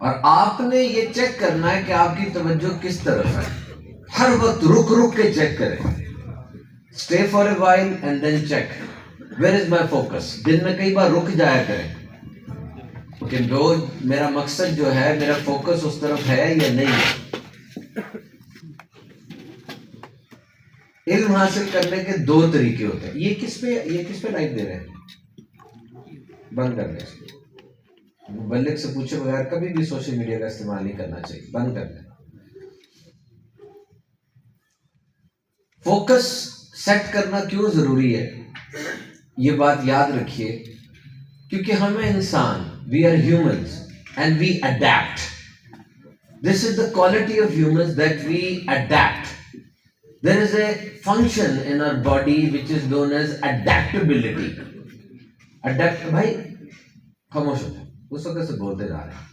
اور آپ نے یہ چیک کرنا ہے کہ آپ کی توجہ کس طرف ہے. ہر وقت رک رک کے چیک کریں. Stay for a while and then check where is my focus. دن میں کئی بار رک جایا کریں کہ جو میرا مقصد جو ہے میرا فوکس اس طرف ہے یا نہیں ہے. علم حاصل کرنے کے دو طریقے ہوتے ہیں. یہ کس پہ لائک دے رہے ہیں؟ بند کر دیں. مبلغ سے پوچھے بغیر کبھی بھی سوشل میڈیا کا استعمال نہیں کرنا چاہیے. بند کر دیں. فوکس سیٹ کرنا کیوں ضروری ہے یہ بات یاد رکھیے، کیونکہ ہمیں انسان we are humans and we adapt. This is the quality of humans that we adapt. There is a function in our body which is known as adaptability. بھائی خاموش ہو جائے، اس وقت سے بولتے جا رہے ہیں.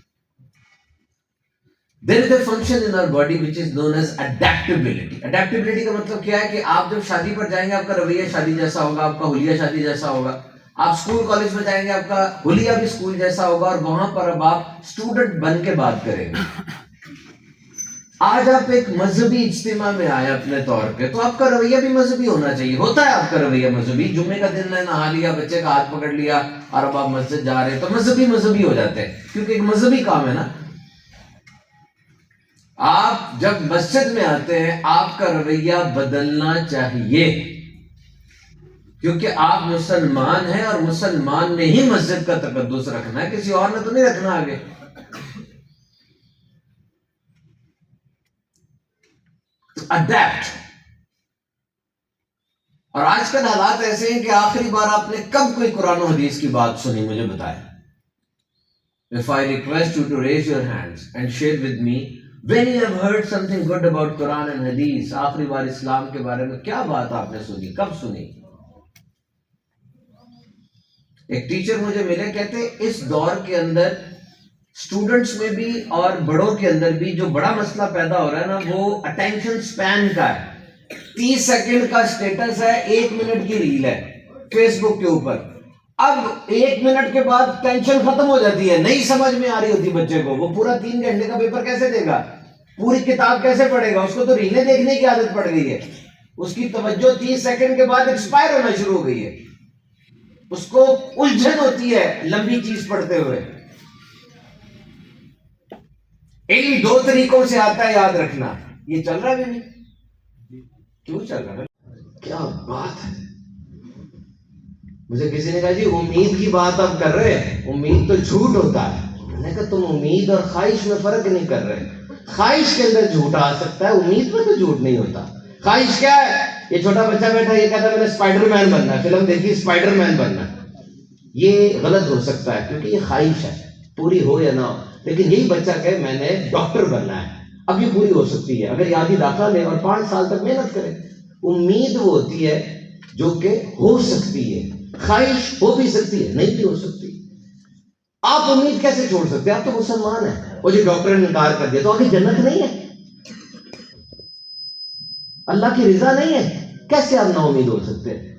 There is a function in our body which is known as adaptability. Adaptability کا مطلب کیا ہے کہ آپ جب شادی پر جائیں گے آپ کا رویہ شادی جیسا ہوگا، آپ کا حلیہ شادی جیسا ہوگا. آپ اسکول کالج میں جائیں گے آپ کا حلیہ بھی اسکول جیسا ہوگا، اور وہاں پر اب آپ اسٹوڈنٹ بن کے بات کریں گے. آج آپ ایک مذہبی اجتماع میں آئے اپنے طور پہ، تو آپ کا رویہ بھی مذہبی ہونا چاہیے. ہوتا ہے آپ کا رویہ مذہبی. جمعے کا دن ہے، نہا لیا، بچے کا ہاتھ پکڑ لیا اور اب آپ مسجد جا رہے ہیں تو مذہبی ہو جاتے ہیں، کیونکہ ایک مذہبی کام ہے نا. آپ جب مسجد میں آتے ہیں آپ کا رویہ بدلنا چاہیے، کیونکہ آپ مسلمان ہیں اور مسلمان نے ہی مسجد کا تقدس رکھنا ہے، کسی اور نے تو نہیں رکھنا آگے. اڈیپٹ. اور آج کل حالات ایسے ہیں کہ آخری بار آپ نے کب کوئی قرآن و حدیث کی بات سنی مجھے بتائیں. If I request you to raise your hands and share with me when you have heard something good about Quran and Hadith. آخری بار اسلام کے بارے میں کیا بات آپ نے سنی، کب سنی؟ ایک ٹیچر مجھے ملے، کہتے اس دور کے اندر اسٹوڈنٹس میں بھی اور بڑوں کے اندر بھی جو بڑا مسئلہ پیدا ہو رہا ہے نا وہ اٹینشن سپین کا ہے. 30 سیکنڈ کا سٹیٹس ہے، 1 منٹ کی ریل ہے فیس بک کے اوپر. اب 1 منٹ کے بعد ٹینشن ختم ہو جاتی ہے، نہیں سمجھ میں آ رہی ہوتی بچے کو. وہ پورا 3 گھنٹے کا پیپر کیسے دے گا، پوری کتاب کیسے پڑھے گا؟ اس کو تو ریلیں دیکھنے کی عادت پڑ گئی ہے. اس کی توجہ 30 سیکنڈ کے بعد ایکسپائر ہونا شروع ہو گئی ہے. اس کو الجھن ہوتی ہے لمبی چیز پڑھتے ہوئے. علم 2 طریقوں سے آتا ہے، یاد رکھنا. یہ چل رہا ہے بھی نہیں، کیوں چل رہا ہے؟ کیا بات ہے. مجھے کسی نے کہا جی امید کی بات آپ کر رہے ہیں، امید تو جھوٹ ہوتا ہے. میں نے کہا تم امید اور خواہش میں فرق نہیں کر رہے. خواہش کے اندر جھوٹ آ سکتا ہے، امید میں تو جھوٹ نہیں ہوتا. خواہش کیا ہے؟ یہ چھوٹا بچہ بیٹھا یہ کہتا ہے میں نے اسپائڈر مین بننا ہے، فلم دیکھی اسپائڈر مین بننا ہے. یہ غلط ہو سکتا ہے کیونکہ یہ خواہش ہے، پوری ہو یا نہ ہو. لیکن یہی بچہ کہے میں نے ڈاکٹر بننا ہے، اب یہ پوری ہو سکتی ہے اگر یادی داخلہ لے اور 5 سال تک محنت کرے. امید وہ ہوتی ہے جو کہ ہو سکتی ہے، خواہش ہو بھی سکتی ہے نہیں بھی ہو سکتی. آپ امید کیسے چھوڑ سکتے ہیں؟ آپ تو مسلمان ہیں. وہ جو ڈاکٹر نے انکار کر دیا تو آگے جنت نہیں ہے، اللہ کی رضا نہیں ہے، کیسے آپ نا امید ہو سکتے ہیں؟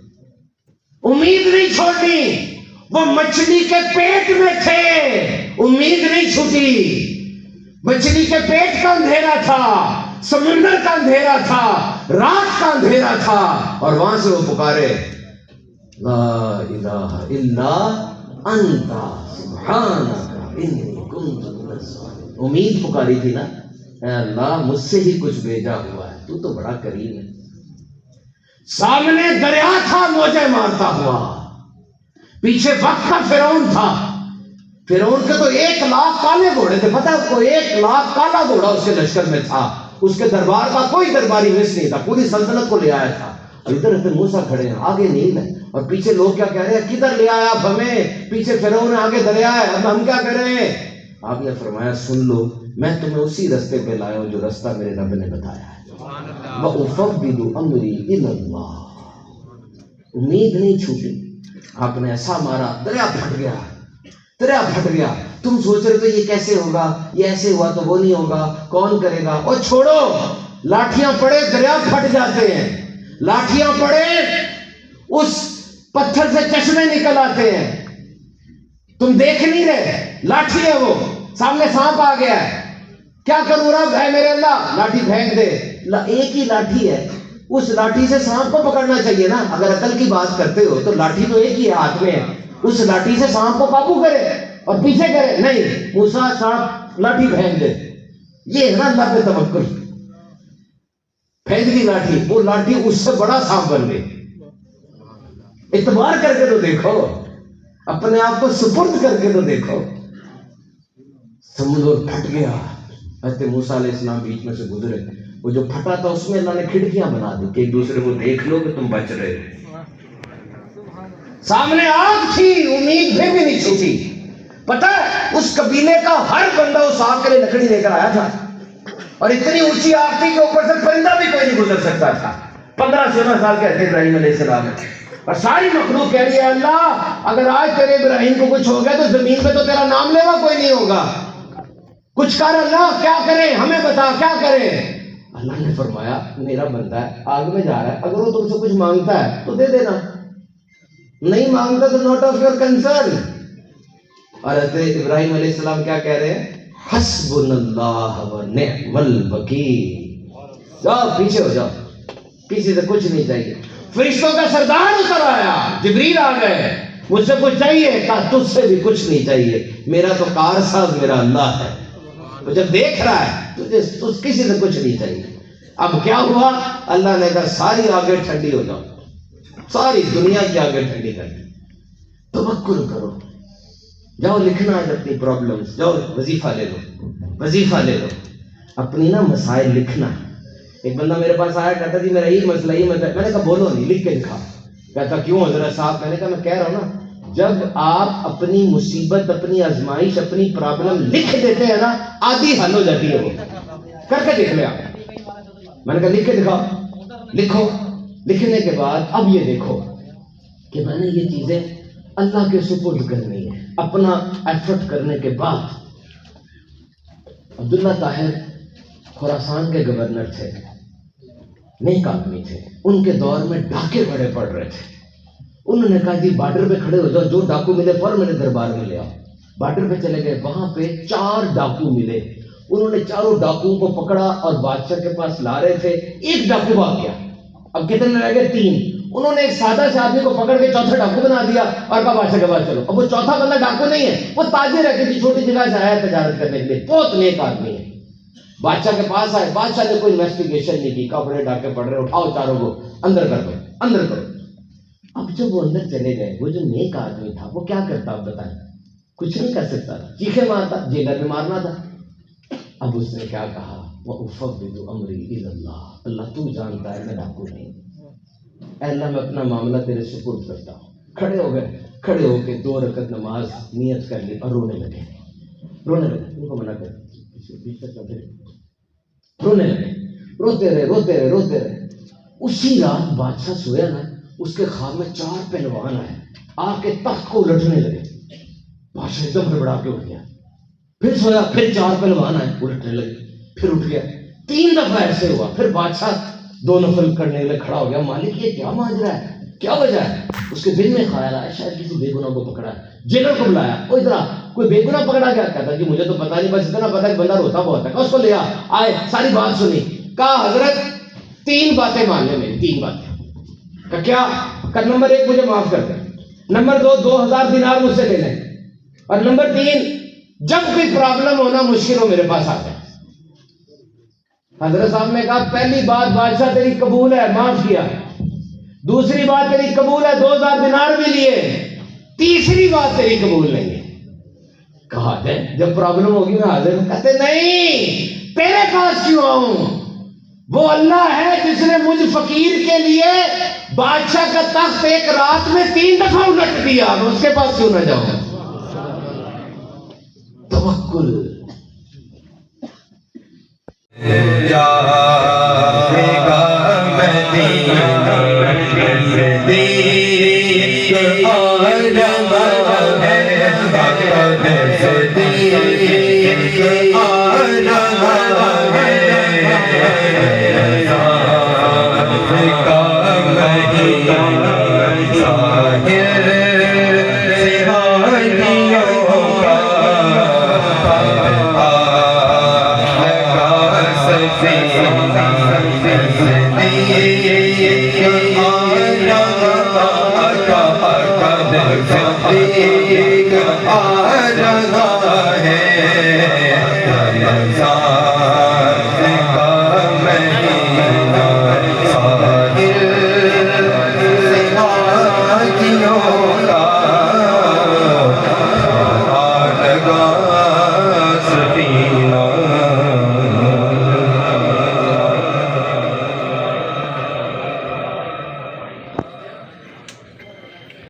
امید نہیں چھوڑنی. وہ مچھلی کے پیٹ میں تھے، امید نہیں چھوٹی. مچھلی کے پیٹ کا اندھیرا تھا، سمندر کا اندھیرا تھا، رات کا اندھیرا تھا، اور وہاں سے وہ پکارے لا الہ الا انت سبحانک انی کنت من الظالمین. امید پکاری تھی نا، اے اللہ مجھ سے ہی کچھ بھیجا ہوا ہے، تو بڑا کریم ہے. سامنے دریا تھا موجیں مارتا ہوا، پیچھے وقت کا فرعون تھا. فرعون کے تو 1 لاکھ کالے گھوڑے تھے، پتہ ہے آپ کو 1 لاکھ کالا گھوڑا اس کے لشکر میں تھا. اس کے دربار کا کوئی درباری مس نہیں تھا، پوری سلطنت کو لے آیا تھا. اور ادھر ادھر موسیٰ کھڑے ہیں، آگے نیل ہے اور پیچھے لوگ کیا کہہ رہے ہیں، کدھر لے آیا آپ ہمیں؟ پیچھے فرعون ہے، آگے دریا ہے، اب ہم کیا کریں؟ آپ نے فرمایا سن لو، میں تمہیں اسی رستے پہ لایا ہوں جو رستہ میرے رب نے بتایا ہے. وَأُفَوِّضُ أَمْرِي إِلَى اللَّهِ. امید نہیں چھوٹی. آپ نے ایسا مارا دریا پھٹ گیا، دریا پھٹ گیا. تم سوچ رہے تو یہ کیسے ہوگا، یہ ایسے ہوا تو وہ نہیں ہوگا، کون کرے گا؟ اور چھوڑو، لاٹھیاں پڑے دریا پھٹ جاتے ہیں، لاٹھیاں پڑے اس پتھر سے چشمے نکل آتے ہیں. تم دیکھ نہیں رہے، لاٹھی ہے وہ، سامنے سانپ آ گیا ہے، کیا کروں رب؟ ہے میرے اللہ، لاٹھی پھینک دے۔ ایک ہی لاٹھی ہے، اس لاٹھی سے سانپ کو پکڑنا چاہیے نا۔ اگر عقل کی بات کرتے ہو تو لاٹھی تو ایک ہی ہے، ہاتھ میں ہے، اس لاٹھی سے سانپ کو قابو کرے اور پیچھے کرے؟ نہیں، موسیٰ سانپ لاٹھی پھینک دے۔ یہ ہے نا اللہ پہ توکل۔ پھینک دی لاٹھی، وہ لاٹھی اس سے بڑا سانپ بن گئی۔ اعتبار کر کے تو دیکھو، اپنے آپ کو سپرد کر کے تو دیکھو۔ سمندر پھٹ گیا، حضرت موسیٰ علیہ السلام بیچ میں سے گزرے، وہ جو پھٹا تھا اس میں اللہ نے کھڑکیاں بنا دی کہ ایک دوسرے کو دیکھ لو کہ تم بچ رہے ہو۔ سامنے آگ تھی، امید پھر بھی نہیں چھوٹی۔ پتہ ہے اس قبیلے کا ہر بندہ اس آگ کے لیے لکڑی لے کر آیا تھا، اور اتنی اونچی آگ تھی کہ اوپر سے پرندہ بھی کوئی نہیں گزر سکتا تھا۔ 15-16 سال کے تھے ابراہیم علیہ السلام، اور ساری مخلوق کہہ رہی ہے اللہ اگر آج تیرے ابراہیم کو کچھ ہو گیا تو زمین پہ تو تیرا نام لیوا کوئی نہیں ہوگا، کچھ کر اللہ، کیا کریں ہمیں بتا کیا کریں۔ اللہ نے فرمایا میرا بندہ ہے، آگ میں جا رہا ہے، اگر وہ تم سے کچھ مانگتا ہے تو دے دینا، نہیں مانگتا تو نوٹ آف یور کنسرن۔ اور حضرت ابراہیم علیہ السلام کیا کہہ رہے ہیں؟ حسبنا اللہ و نعم الوکیل۔ جاؤ پیچھے ہو جاؤ، کسی سے کچھ نہیں چاہیے۔ فرشتوں کا سردار اتر آیا، جبریل آ گئے، مجھ سے کچھ چاہیے؟ کہا تجھ سے بھی کچھ نہیں چاہیے، میرا تو کارساز میرا اللہ ہے، تو جب دیکھ رہا ہے تجھے کسی سے کچھ نہیں چاہیے۔ اب کیا ہوا؟ اللہ نے کہا ساری آگے ٹھنڈی ہو جاؤ، ساری دنیا کی آگے ٹھنڈی کر دی، توکل کرو، جاؤ لکھنا ہے اپنی پرابلمز، جاؤ وظیفہ لے لو، وظیفہ لے لو، اپنی نا مسائل لکھنا۔ ایک بندہ میرے پاس آیا، کہتا جی میرا یہ مسئلہ یہ مسئلہ، میں نے کہا بولو نہیں، لکھ کے دکھا۔ کہتا کیوں حضرت صاحب؟ میں نے کہا میں کہہ رہا ہوں نا، جب آپ اپنی مصیبت، اپنی آزمائش، اپنی پرابلم لکھ دیتے ہیں نا، آدھی حل ہو جاتی ہے، وہ کر کے دیکھ لیں آپ۔ میں نے کہا لکھ کے دکھاؤ، لکھو۔ لکھنے کے بعد اب یہ دیکھو کہ میں نے یہ چیزیں اللہ کے سپرد کرنی ہے۔ اپنا ایفرٹ کرنے کے بعد عبداللہ طاہر خراسان کے گورنر تھے، نیک آدمی تھے، ان کے دور میں ڈاکے بڑے پڑ رہے تھے۔ انہوں نے کہا جی بارڈر پہ کھڑے ہو جاؤ، جو ڈاکو ملے فوراً میرے دربار میں لے آؤ۔ بارڈر پہ چلے گئے، وہاں پہ 4 ڈاکو ملے، انہوں نے چاروں ڈاکوؤں کو پکڑا اور بادشاہ کے پاس لا رہے تھے، ایک ڈاکو بھاگ گیا، اب کتنے رہ گئے؟ 3۔ انہوں نے ایک سادہ سے آدمی کو پکڑ کے چوتھا ڈاکو بنا دیا اور کہا بادشاہ کے پاس چلو۔ اب وہ چوتھا بندہ ڈاکو نہیں ہے، وہ تاجر ہے، کسی چھوٹی جگہ سے آیا تجارت کرنے کے لیے، بہت نیک آدمی ہے۔ بادشاہ کے پاس آئے، بادشاہ نے کوئی انویسٹیگیشن نہیں کی، کپڑے ڈاکے پڑ رہے، اٹھاؤ چاروں کو اندر کر دو، اندر کرو۔ اب جب وہ اندر چلے گئے، وہ جو نیک آدمی تھا وہ کیا کرتا آپ بتائیں؟ کچھ نہیں کر سکتا تھا، چیخے مارتا، جیلر میں مارنا تھا۔ اب اس نے کیا کہا؟ وَأُفَوِّضُ أَمْرِي إِلَى اللَّهِ، اللہ تو جانتا ہے میں ڈاکو نہیں، اے اللہ میں اپنا معاملہ تیرے سپرد کرتا ہوں۔ کھڑے ہو گئے، کھڑے ہو کے 2 رکعت نماز نیت کر لی اور رونے لگے، رونے لگے، ان کو منع کر، رونے لگے، روتے رہے روتے رہے روتے رہے۔ اسی رات بادشاہ سویا نا، اس کے خواب میں 4 پہلوان آئے، آ کے تخت کو الٹنے لگے۔ بادشاہ ایک دم ہڑبڑا کے اٹھ گیا، پھر سویا، پھر 4 پہلوان آئے، الٹنے لگے، پھر اٹھ گیا، 3 دفعہ ایسے ہوا۔ پھر بادشاہ 2 نفل کرنے کے لیے کھڑا ہو گیا، مالک یہ کیا ماجرا ہے، کیا وجہ ہے؟ اس کے دل میں خیال آیا شاید کسی بے گناہ کو پکڑا ہے۔ جیلر کو بلایا، وہ ادھر کوئی بے گناہ پکڑا گیا؟ کہتا جی مجھے تو پتا نہیں، بس اتنا پتا ہے کہ بندہ روتا بہت ہے۔ اس کو لیا، آئے، ساری بات سنی، کہا حضرت 3 باتیں مان لیں میری، 3 باتیں۔ کہ کیا؟ کہ نمبر 1 مجھے معاف کر دیں، نمبر 2 2000 دینار مجھ سے لے لیں، اور نمبر 3 جب کوئی پرابلم ہونا مشکل ہو میرے پاس آ جائے۔ حضرت صاحب نے کہا پہلی بات بادشاہ تیری قبول ہے، معاف کیا، دوسری بات تیری قبول ہے، 2000 دینار بھی لیے، تیسری بات تیری قبول نہیں ہے۔ کہا جائے جب پرابلم ہوگی میں حاضر ہوں۔ کہتے نہیں، تیرے پاس کیوں آؤں؟ وہ اللہ ہے جس نے مجھ فقیر کے لیے بادشاہ کا تخت ایک رات میں 3 دفعہ الٹ دیا، میں اس کے پاس کیوں نہ جاؤں؟ توکل۔ اور